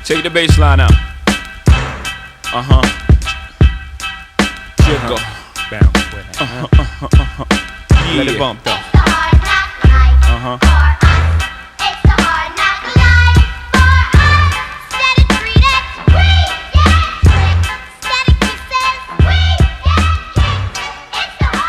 Take the bass line out. Jiggle. Bounce with it. Let it bump though.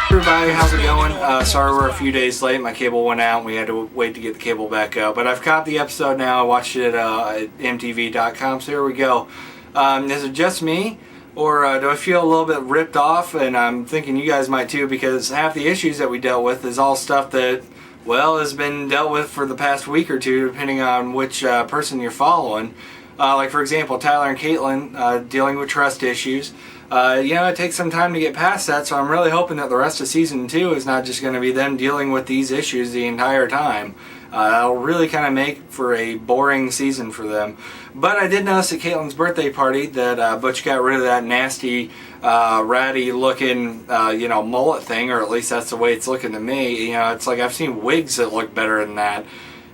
Everybody, how's it going? Sorry we're a few days late. My cable went out and we had to wait to get the cable back up. But I've caught the episode now. I watched it at mtv.com, so here we go. Is it just me? Or do I feel a little bit ripped off? And I'm thinking you guys might too, because half the issues that we dealt with is all stuff that, well, has been dealt with for the past week or two, depending on which person you're following. Like, for example, Tyler and Caitlin dealing with trust issues. It takes some time to get past that, so I'm really hoping that the rest of season 2 is not just going to be them dealing with these issues the entire time. That'll really kind of make for a boring season for them. But I did notice at Caitlin's birthday party that Butch got rid of that nasty, ratty looking, mullet thing, or at least that's the way it's looking to me. It's like I've seen wigs that look better than that.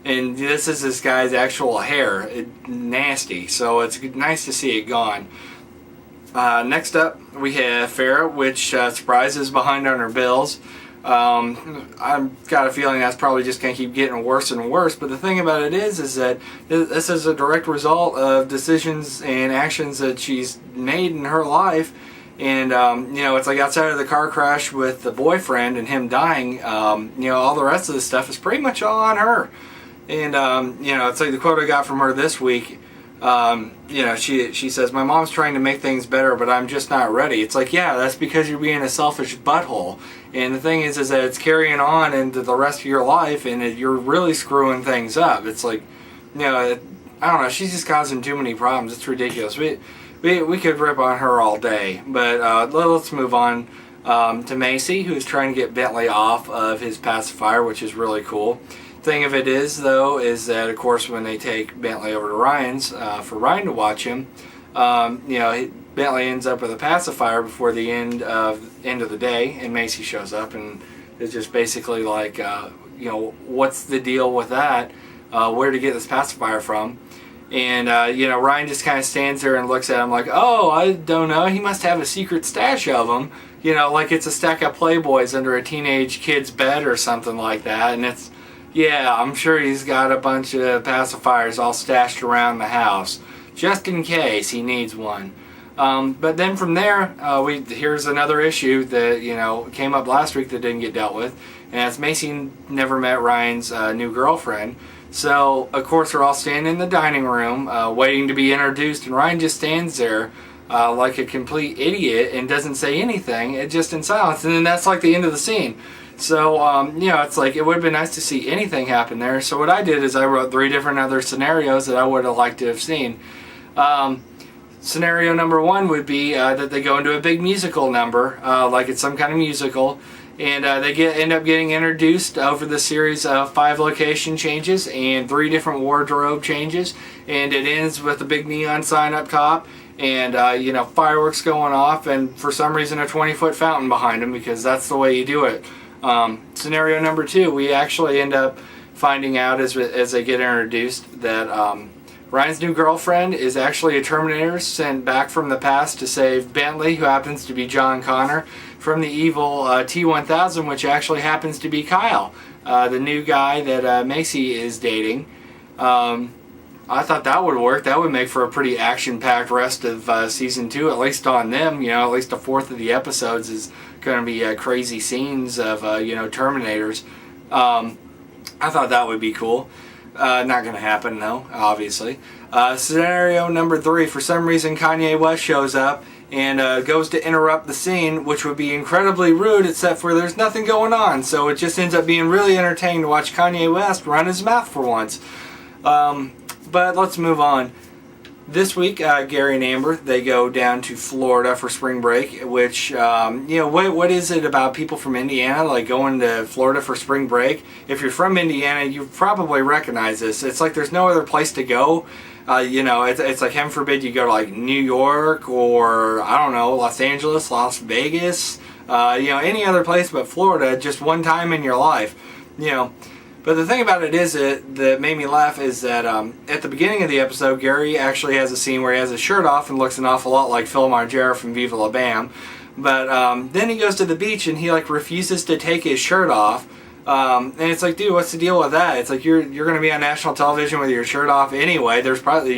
And this is this guy's actual hair. Nasty. So it's nice to see it gone. Next up, we have Farrah, which surprises behind on her bills. I've got a feeling that's probably just going to keep getting worse and worse. But the thing about it is that this is a direct result of decisions and actions that she's made in her life. And, it's like outside of the car crash with the boyfriend and him dying, all the rest of the stuff is pretty much all on her. And, it's like the quote I got from her this week. She says, "My mom's trying to make things better, but I'm just not ready." It's like, yeah, that's because you're being a selfish butthole. And the thing is that it's carrying on into the rest of your life, and you're really screwing things up. It's like, I don't know, she's just causing too many problems. It's ridiculous. We could rip on her all day, but let's move on to Macy, who's trying to get Bentley off of his pacifier, which is really cool. Thing of it is, though, is that of course when they take Bentley over to Ryan's for Ryan to watch him, Bentley ends up with a pacifier before the end of the day, and Macy shows up and is just basically like, what's the deal with that? Where to get this pacifier from? And Ryan just kind of stands there and looks at him like, oh, I don't know, he must have a secret stash of them, like it's a stack of Playboys under a teenage kid's bed or something like that, and it's. Yeah, I'm sure he's got a bunch of pacifiers all stashed around the house, just in case he needs one. But then from there, here's another issue that came up last week that didn't get dealt with, and that's Macy never met Ryan's new girlfriend. So of course they're all standing in the dining room, waiting to be introduced, and Ryan just stands there like a complete idiot and doesn't say anything, just in silence, and then that's like the end of the scene. So, it's like it would have been nice to see anything happen there. So what I did is I wrote 3 different other scenarios that I would have liked to have seen. Scenario number 1 would be that they go into a big musical number, like it's some kind of musical, and they end up getting introduced over the series of 5 location changes and 3 different wardrobe changes, and it ends with a big neon sign up top. And, fireworks going off, and for some reason a 20-foot fountain behind them, because that's the way you do it. Scenario number 2, we actually end up finding out as they get introduced that Ryan's new girlfriend is actually a Terminator sent back from the past to save Bentley, who happens to be John Connor, from the evil T-1000, which actually happens to be Kyle, the new guy that Macy is dating. I thought that would work. That would make for a pretty action-packed rest of season 2, at least on them. At least a fourth of the episodes is going to be crazy scenes of Terminators. I thought that would be cool. Not going to happen, though, obviously. Scenario number 3, for some reason Kanye West shows up and goes to interrupt the scene, which would be incredibly rude, except for there's nothing going on. So it just ends up being really entertaining to watch Kanye West run his mouth for once. But let's move on. This week, Gary and Amber, they go down to Florida for spring break, which, what is it about people from Indiana, like going to Florida for spring break? If you're from Indiana, you probably recognize this. It's like there's no other place to go. It's like, heaven forbid you go to like New York or, I don't know, Los Angeles, Las Vegas, any other place but Florida, just one time in your life. But the thing about it is that made me laugh is that at the beginning of the episode, Gary actually has a scene where he has his shirt off and looks an awful lot like Phil Margera from Viva La Bam. But then he goes to the beach and he like refuses to take his shirt off. And it's like, dude, what's the deal with that? It's like you're going to be on national television with your shirt off anyway. There's probably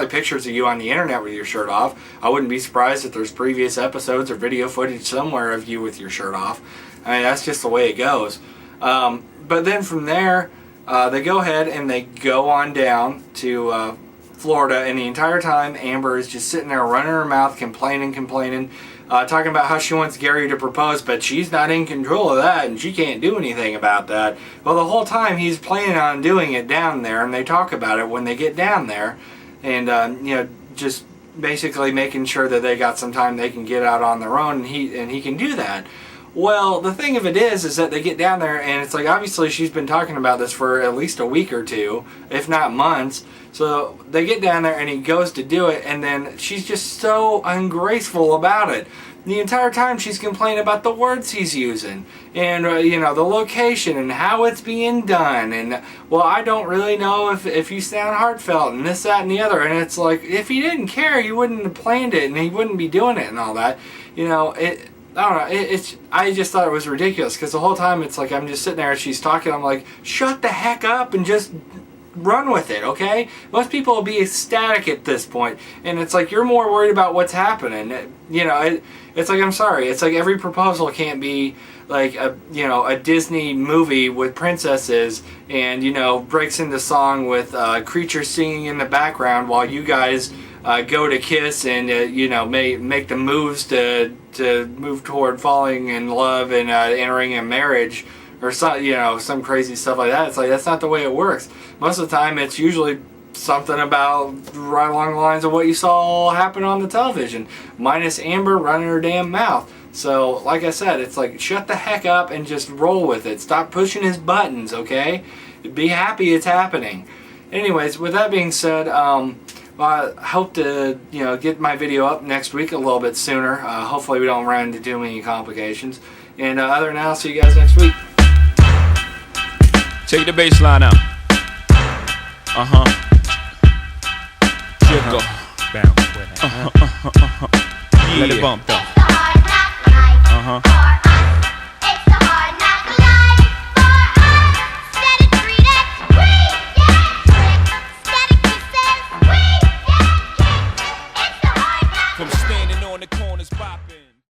pictures of you on the internet with your shirt off. I wouldn't be surprised if there's previous episodes or video footage somewhere of you with your shirt off. I mean, that's just the way it goes. But then from there, they go ahead and they go on down to Florida, and the entire time Amber is just sitting there running her mouth, complaining, talking about how she wants Gary to propose, but she's not in control of that, and she can't do anything about that. Well, the whole time he's planning on doing it down there, and they talk about it when they get down there, and just basically making sure that they got some time they can get out on their own, and he can do that. Well, the thing of it is that they get down there, and it's like, obviously she's been talking about this for at least a week or two, if not months. So they get down there and he goes to do it, and then she's just so ungraceful about it. The entire time she's complaining about the words he's using, and the location and how it's being done, and well, I don't really know if you sound heartfelt and this, that, and the other. And it's like, if he didn't care, he wouldn't have planned it and he wouldn't be doing it and all that. I don't know. I just thought it was ridiculous, because the whole time it's like I'm just sitting there and she's talking. I'm like, shut the heck up and just run with it, okay? Most people will be ecstatic at this point, and it's like you're more worried about what's happening. It's like, I'm sorry. It's like every proposal can't be like a Disney movie with princesses and breaks into song with creatures singing in the background while you guys go to kiss and make the moves to move toward falling in love and entering a marriage or some crazy stuff like that. It's like, that's not the way it works. Most of the time it's usually something about right along the lines of what you saw happen on the television, minus Amber running her damn mouth. So like I said, it's like, shut the heck up and just roll with it. Stop pushing his buttons, okay? Be happy it's happening. Anyways, with that being said, I hope to get my video up next week a little bit sooner. Hopefully we don't run into too many complications. And other than that, I'll see you guys next week. Take the bass line out. Chill, go. Bounce with it. Let it bump though.